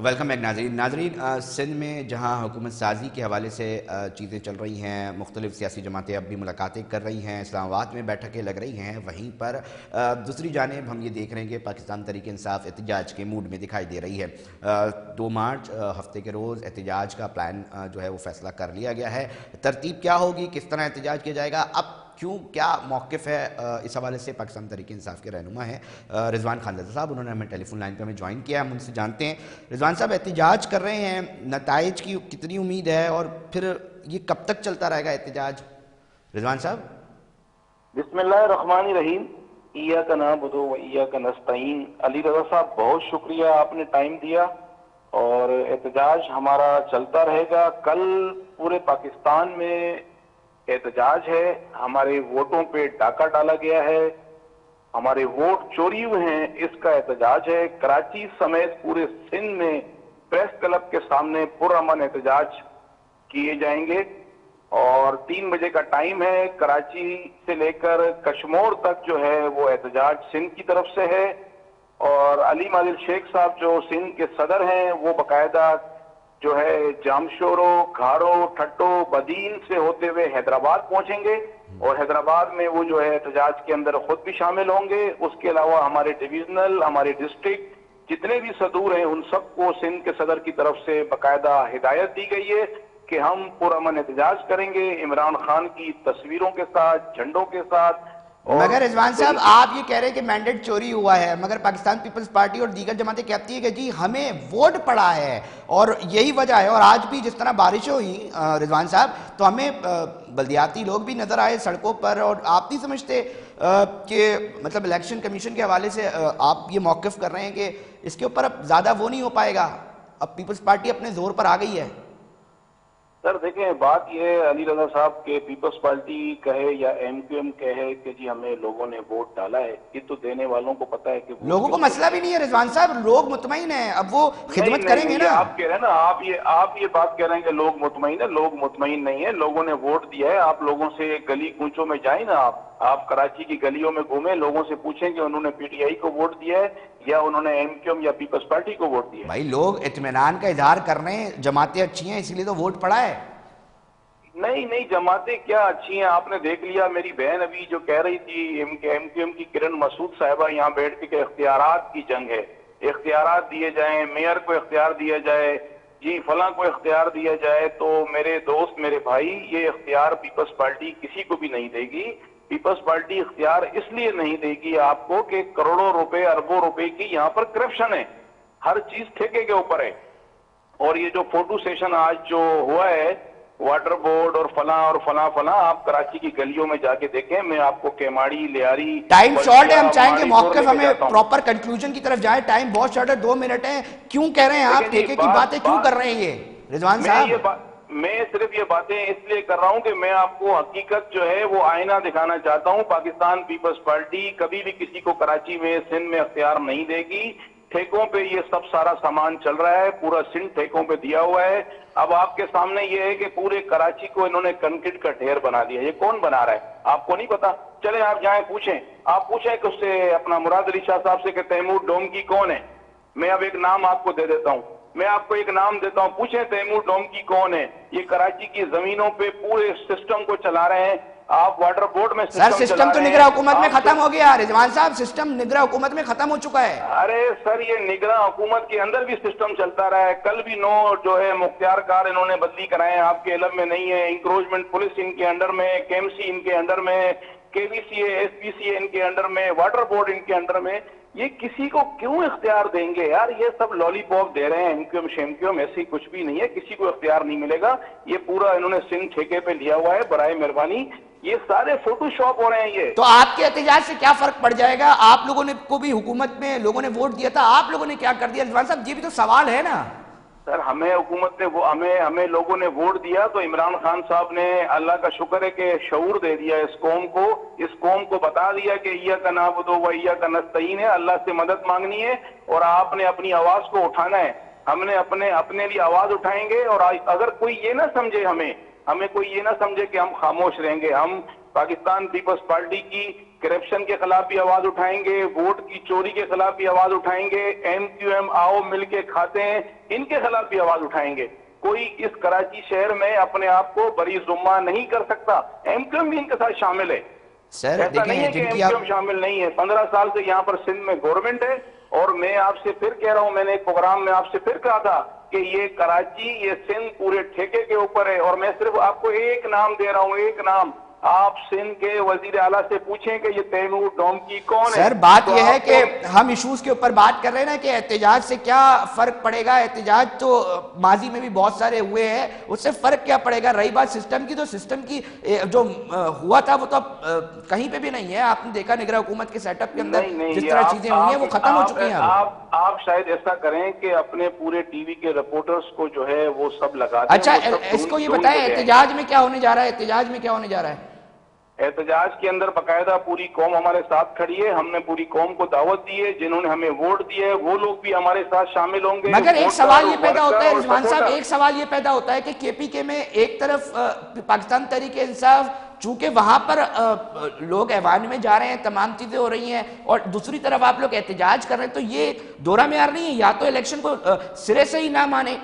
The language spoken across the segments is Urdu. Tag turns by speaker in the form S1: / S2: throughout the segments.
S1: ویلکم بیک ناظرین سندھ میں جہاں حکومت سازی کے حوالے سے چیزیں چل رہی ہیں، مختلف سیاسی جماعتیں اب بھی ملاقاتیں کر رہی ہیں، اسلام آباد میں بیٹھکیں لگ رہی ہیں، وہیں پر دوسری جانب ہم یہ دیکھ رہے ہیں کہ پاکستان تحریک انصاف احتجاج کے موڈ میں دکھائی دے رہی ہے۔ 2 مارچ ہفتے کے روز احتجاج کا پلان جو ہے وہ فیصلہ کر لیا گیا ہے۔ ترتیب کیا ہوگی، کس طرح احتجاج کیا جائے گا، اب کیوں کیا موقف ہے، اس حوالے سے پاکستان تحریک انصاف کے رہنما ہیں رضوان خان رضا صاحب، انہوں نے ہمیں ٹیلی فون لائن پہ ہمیں جوائن کیا، ہم ان سے جانتے ہیں۔ رضوان صاحب، احتجاج کر رہے ہیں، نتائج کی کتنی امید ہے اور پھر یہ کب تک چلتا رہے گا احتجاج؟ رضوان صاحب
S2: بسم اللہ الرحمن الرحیم، ایاک نعبد و ایاک نستعین۔ علی رضا صاحب بہت شکریہ، آپ نے ٹائم دیا اور احتجاج ہمارا چلتا رہے گا۔ کل پورے پاکستان میں احتجاج ہے، ہمارے ووٹوں پہ ڈاکہ ڈالا گیا ہے، ہمارے ووٹ چوری ہوئے ہیں، اس کا احتجاج ہے۔ کراچی سمیت پورے سندھ میں پریس کلب کے سامنے پرامن احتجاج کیے جائیں گے اور 3 بجے کا ٹائم ہے۔ کراچی سے لے کر کشمور تک جو ہے وہ احتجاج سندھ کی طرف سے ہے، اور علی مادل شیخ صاحب جو سندھ کے صدر ہیں وہ باقاعدہ جو ہے جامشورو، گھارو، ٹھٹو، بدین سے ہوتے ہوئے حیدرآباد پہنچیں گے، اور حیدرآباد میں وہ جو ہے احتجاج کے اندر خود بھی شامل ہوں گے۔ اس کے علاوہ ہمارے ڈویژنل، ہمارے ڈسٹرکٹ جتنے بھی صدور ہیں ان سب کو سندھ کے صدر کی طرف سے باقاعدہ ہدایت دی گئی ہے کہ ہم پرامن احتجاج کریں گے، عمران خان کی تصویروں کے ساتھ، جھنڈوں کے ساتھ۔
S1: مگر رضوان صاحب، آپ یہ کہہ رہے ہیں کہ مینڈیٹ چوری ہوا ہے، مگر پاکستان پیپلز پارٹی اور دیگر جماعتیں کہتی ہیں کہ جی ہمیں ووٹ پڑا ہے اور یہی وجہ ہے، اور آج بھی جس طرح بارشیں ہوئی رضوان صاحب تو ہمیں بلدیاتی لوگ بھی نظر آئے سڑکوں پر، اور آپ نہیں سمجھتے کہ مطلب الیکشن کمیشن کے حوالے سے آپ یہ موقف کر رہے ہیں کہ اس کے اوپر اب زیادہ وہ نہیں ہو پائے گا، اب پیپلز پارٹی اپنے زور پر آ گئی ہے؟
S2: سر دیکھیں، بات یہ ہے علی رضا صاحب کہ پیپلز پارٹی کہے یا ایم کیو ایم کہے کہ جی ہمیں لوگوں نے ووٹ ڈالا ہے، یہ تو دینے والوں کو پتا ہے کہ
S1: لوگوں کو مسئلہ بھی نہیں ہے رضوان صاحب، لوگ مطمئن ہیں، اب وہ خدمت کریں گے نا۔
S2: آپ کہہ رہے ہیں نا، آپ یہ بات کہہ رہے ہیں کہ لوگ مطمئن ہیں، لوگ مطمئن نہیں ہیں، لوگوں نے ووٹ دیا ہے۔ آپ لوگوں سے گلی کوچوں میں جائیں نا، آپ کراچی کی گلیوں میں گھومیں، لوگوں سے پوچھیں کہ انہوں نے پی ٹی آئی کو ووٹ دیا ہے یا انہوں نے ایم کیو ایم یا پیپلز پارٹی کو ووٹ دیا ہے۔
S1: بھائی لوگ اطمینان کا اظہار کر رہے ہیں، جماعتیں اچھی ہیں اسی لیے تو ووٹ پڑا ہے۔
S2: نہیں، جماعتیں کیا اچھی ہیں، آپ نے دیکھ لیا۔ میری بہن ابھی جو کہہ رہی تھی ایم کیو ایم کی کرن مسعود صاحبہ یہاں بیٹھ کے کہ اختیارات کی جنگ ہے، اختیارات دیے جائیں، میئر کو اختیار دیا جائے، جی فلاں کو اختیار دیا جائے، تو میرے دوست، میرے بھائی، یہ اختیار پیپلز پارٹی کسی کو بھی نہیں دے گی۔ پیپلز پارٹی اختیار اس لیے نہیں دے گی آپ کو کہ کروڑوں روپے، اربوں روپے کی یہاں پر کرپشن ہے، ہر چیز ٹھیکے کے اوپر ہے۔ اور یہ جو فوٹو سیشن آج جو ہوا ہے واٹر بورڈ اور فلاں، آپ کراچی کی گلیوں میں جا کے دیکھیں، میں آپ کو کیماڑی، لیاری،
S1: ٹائم شارٹ ہے، ہم چاہیں گے موقف ہمیں پراپر کنکلوژن کی طرف جائیں، ٹائم بہت شارٹ ہے، 2 منٹ ہیں۔ کیوں کہہ رہے ہیں آپ ٹھیکے کی باتیں کیوں کر رہے ہیں یہ رضوان صاحب؟
S2: میں صرف یہ باتیں اس لیے کر رہا ہوں کہ میں آپ کو حقیقت جو ہے وہ آئینہ دکھانا چاہتا ہوں۔ پاکستان پیپلز پارٹی کبھی بھی کسی کو کراچی میں، سندھ میں اختیار نہیں دے گی۔ ٹھیکوں پہ یہ سب سارا سامان چل رہا ہے، پورا سندھ ٹھیکوں پہ دیا ہوا ہے۔ اب آپ کے سامنے یہ ہے کہ پورے کراچی کو انہوں نے کنکریٹ کا ڈھیر بنا دیا۔ یہ کون بنا رہا ہے آپ کو نہیں پتا؟ چلیں آپ جائیں پوچھیں، آپ پوچھیں کہ اس سے اپنا مراد علی شاہ صاحب سے کہ تیمور ڈومکی کون ہے۔ میں اب ایک نام آپ کو دے دیتا ہوں، میں آپ کو ایک نام دیتا ہوں، پوچھیں تیمور ڈومکی کون ہے۔ یہ کراچی کی زمینوں پہ پورے سسٹم کو چلا رہے ہیں۔ آپ واٹر بورڈ میں
S1: سسٹم تو نگراں حکومت میں ختم ہو گیا رضوان صاحب، سسٹم نگراں حکومت میں ختم ہو چکا ہے۔
S2: ارے سر، یہ نگراں حکومت کے اندر بھی سسٹم چلتا رہا ہے۔ کل بھی 9 جو ہے مختار کار انہوں نے بدلی کرائے ہیں، آپ کے علم میں نہیں ہے۔ انکروچمنٹ پولیس ان کے انڈر میں، کے ایم سی ان کے انڈر میں، کے وی سی اے، ایس پی سی اے ان کے انڈر میں، واٹر بورڈ ان کے انڈر میں۔ یہ کسی کو کیوں اختیار دیں گے یار؟ یہ سب لالی پاپ دے رہے ہیں، ایم کیو ایم شیم کیو ایم، ایسی کچھ بھی نہیں ہے، کسی کو اختیار نہیں ملے گا۔ یہ پورا انہوں نے سندھ ٹھیکے پہ لیا ہوا ہے، برائے مہربانی یہ سارے فوٹو شاپ ہو رہے ہیں۔ یہ
S1: تو آپ کے احتجاج سے کیا فرق پڑ جائے گا؟ آپ لوگوں نے کو بھی حکومت میں لوگوں نے ووٹ دیا تھا، آپ لوگوں نے کیا کر دیا رضوان صاحب؟ یہ بھی تو سوال ہے نا
S2: سر۔ ہمیں حکومت نے ہمیں لوگوں نے ووٹ دیا تو عمران خان صاحب نے، اللہ کا شکر ہے کہ شعور دے دیا اس قوم کو بتا دیا کہ ایاک نعبد و ایاک نستعین ہے، اللہ سے مدد مانگنی ہے اور آپ نے اپنی آواز کو اٹھانا ہے۔ ہم نے اپنے لیے آواز اٹھائیں گے، اور اگر کوئی یہ نہ سمجھے، ہمیں کوئی یہ نہ سمجھے کہ ہم خاموش رہیں گے۔ ہم پاکستان پیپلز پارٹی کی کرپشن کے خلاف بھی آواز اٹھائیں گے, ووٹ کی چوری کے خلاف بھی آواز اٹھائیں گے, ایم کیو ایم آؤ مل کے کھاتے ہیں ان کے خلاف بھی آواز اٹھائیں گے. کوئی اس کراچی شہر میں اپنے آپ کو بری ذمہ نہیں کر سکتا. ایم کیو ایم بھی ان کے ساتھ شامل ہے.
S1: سر
S2: ایسا نہیں ہے کہ ایم کیو ایم شامل نہیں ہے. 15 سال سے یہاں پر سندھ میں گورنمنٹ ہے, اور میں آپ سے پھر کہہ رہا ہوں, میں نے ایک پروگرام میں آپ سے پھر کہا تھا کہ یہ کراچی, یہ سندھ پورے ٹھیکے کے اوپر ہے. اور میں صرف آپ کو ایک نام دے رہا ہوں, ایک نام. آپ سندھ کے وزیر اعلیٰ سے پوچھیں کہ یہ تیمور ڈومکی کون ہے.
S1: سر بات یہ ہے کہ ہم ایشوز کے اوپر بات کر رہے ہیں نا کہ احتجاج سے کیا فرق پڑے گا. احتجاج تو ماضی میں بھی بہت سارے ہوئے ہیں, اس سے فرق کیا پڑے گا. رہی بات سسٹم کی, تو سسٹم کی جو ہوا تھا وہ تو کہیں پہ بھی نہیں ہے. آپ نے دیکھا نگراں حکومت کے سیٹ اپ کے اندر جس طرح چیزیں ہوئی ہیں وہ ختم ہو چکی ہیں.
S2: آپ شاید ایسا کریں کہ اپنے پورے ٹی وی کے رپورٹرز کو جو ہے وہ سب لگا دیں.
S1: اچھا اس کو یہ بتائیں احتجاج میں کیا ہونے جا رہا ہے. احتجاج میں کیا ہونے جا رہا ہے.
S2: احتجاج کے اندر باقاعدہ پوری قوم ہمارے ساتھ کھڑی ہے. ہم نے پوری قوم کو دعوت دی ہے, جنہوں نے ہمیں ووٹ دیے وہ لوگ بھی ہمارے ساتھ شامل ہوں گے.
S1: مگر ایک سوال یہ پیدا ہوتا ہے رضوان صاحب, ایک سوال یہ پیدا ہوتا ہے کہ کے پی کے میں ایک طرف پاکستان تحریک انصاف, چونکہ وہاں پر لوگ ایوان میں جا رہے ہیں, تمام چیزیں ہو رہی ہیں, اور دوسری طرف آپ لوگ احتجاج کر رہے ہیں, تو یہ دورہ معیار نہیں ہے. یا تو الیکشن کو سرے سے ہی نہ مانے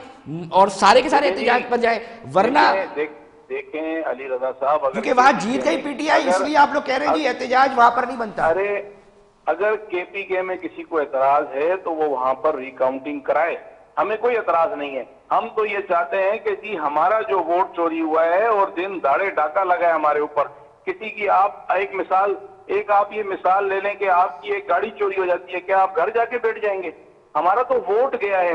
S1: اور سارے کے سارے احتجاج پر جائے, ورنہ
S2: دیکھیں علی رضا صاحب,
S1: کیونکہ وہاں جیت گئی پی ٹی آئی, اس لیے آپ لوگ کہہ رہے ہیں جی احتجاج وہاں پر نہیں بنتا.
S2: ارے اگر کے پی کے میں کسی کو اعتراض ہے تو وہ وہاں پر ریکاؤنٹنگ کرائے, ہمیں کوئی اعتراض نہیں ہے. ہم تو یہ چاہتے ہیں کہ جی ہمارا جو ووٹ چوری ہوا ہے اور دن داڑے ڈاکہ لگا ہے ہمارے اوپر, کسی کی آپ آپ یہ مثال لے لیں کہ آپ کی ایک گاڑی چوری ہو جاتی ہے, کیا آپ گھر جا کے بیٹھ جائیں گے؟ ہمارا تو ووٹ گیا ہے,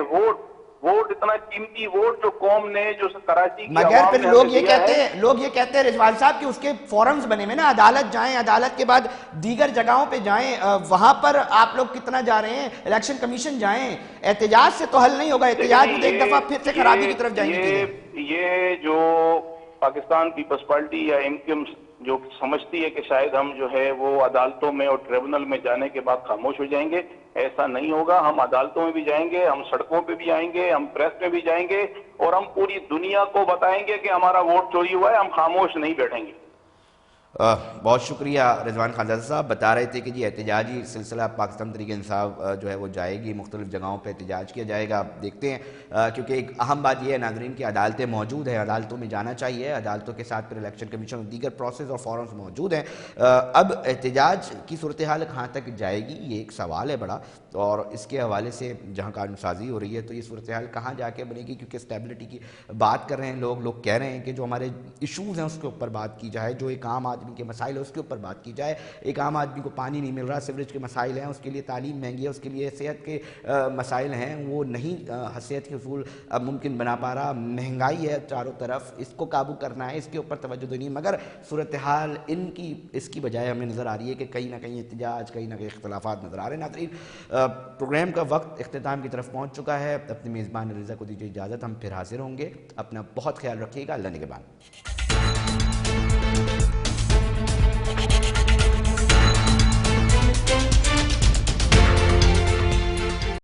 S2: ووٹ اتنا قیمتی ووٹ جو قوم نے, جو کراچی کی
S1: مگر پھر لوگ یہ کہتے ہیں رضوان صاحب کہ اس کے فورمز بنے میں نا, عدالت جائیں, عدالت کے بعد دیگر جگہوں پہ جائیں, وہاں پر آپ لوگ کتنا جا رہے ہیں, الیکشن کمیشن جائیں. احتجاج سے تو حل نہیں ہوگا, احتجاج میں ایک دفعہ پھر سے خرابی کی طرف جائیں گے.
S2: یہ جو پاکستان پیپلز پارٹی یا ایم کیو ایم جو سمجھتی ہے کہ شاید ہم جو ہے وہ عدالتوں میں اور ٹریبونل میں جانے کے بعد خاموش ہو جائیں گے, ایسا نہیں ہوگا. ہم عدالتوں میں بھی جائیں گے, ہم سڑکوں پہ بھی آئیں گے, ہم پریس میں بھی جائیں گے, اور ہم پوری دنیا کو بتائیں گے کہ ہمارا ووٹ چوری ہوا ہے. ہم خاموش نہیں بیٹھیں گے.
S1: بہت شکریہ رضوان خان زادہ صاحب. بتا رہے تھے کہ جی احتجاجی سلسلہ پاکستان تحریک انصاف جو ہے وہ جائے گی, مختلف جگہوں پہ احتجاج کیا جائے گا. آپ دیکھتے ہیں کیونکہ ایک اہم بات یہ ہے ناظرین کی عدالتیں موجود ہیں, عدالتوں میں جانا چاہیے, عدالتوں کے ساتھ پھر الیکشن کمیشن اور دیگر پروسیس اور فورمز موجود ہیں. اب احتجاج کی صورتحال کہاں تک جائے گی یہ ایک سوال ہے بڑا, اور اس کے حوالے سے جہاں قانون سازی ہو رہی ہے تو یہ صورتحال کہاں جا کے بنے گی, کیونکہ اسٹیبلٹی کی بات کر رہے ہیں لوگ کہہ رہے ہیں کہ جو ہمارے ایشوز ہیں اس کے اوپر بات کی جائے, جو ایک عام آدمی کے مسائل ہیں اس کے اوپر بات کی جائے. ایک عام آدمی کو پانی نہیں مل رہا, سیوریج کے مسائل ہیں, اس کے لیے تعلیم مہنگی ہے, اس کے لیے صحت کے مسائل ہیں, وہ نہیں حیثیت کے حصول اب ممکن بنا پا رہا, مہنگائی ہے چاروں طرف, اس کو قابو کرنا ہے, اس کے اوپر توجہ دینی. مگر صورتحال اس کی بجائے ہمیں نظر آ رہی ہے کہ کہیں نہ کہیں احتجاج, کہیں نہ کہیں اختلافات نظر آ رہے ہیں. ناظرین پروگرام کا وقت اختتام کی طرف پہنچ چکا ہے. اپنے میزبان رضا کو دیجیے اجازت, ہم پھر حاضر ہوں گے. اپنا بہت خیال رکھیے گا. اللہ نگہبان.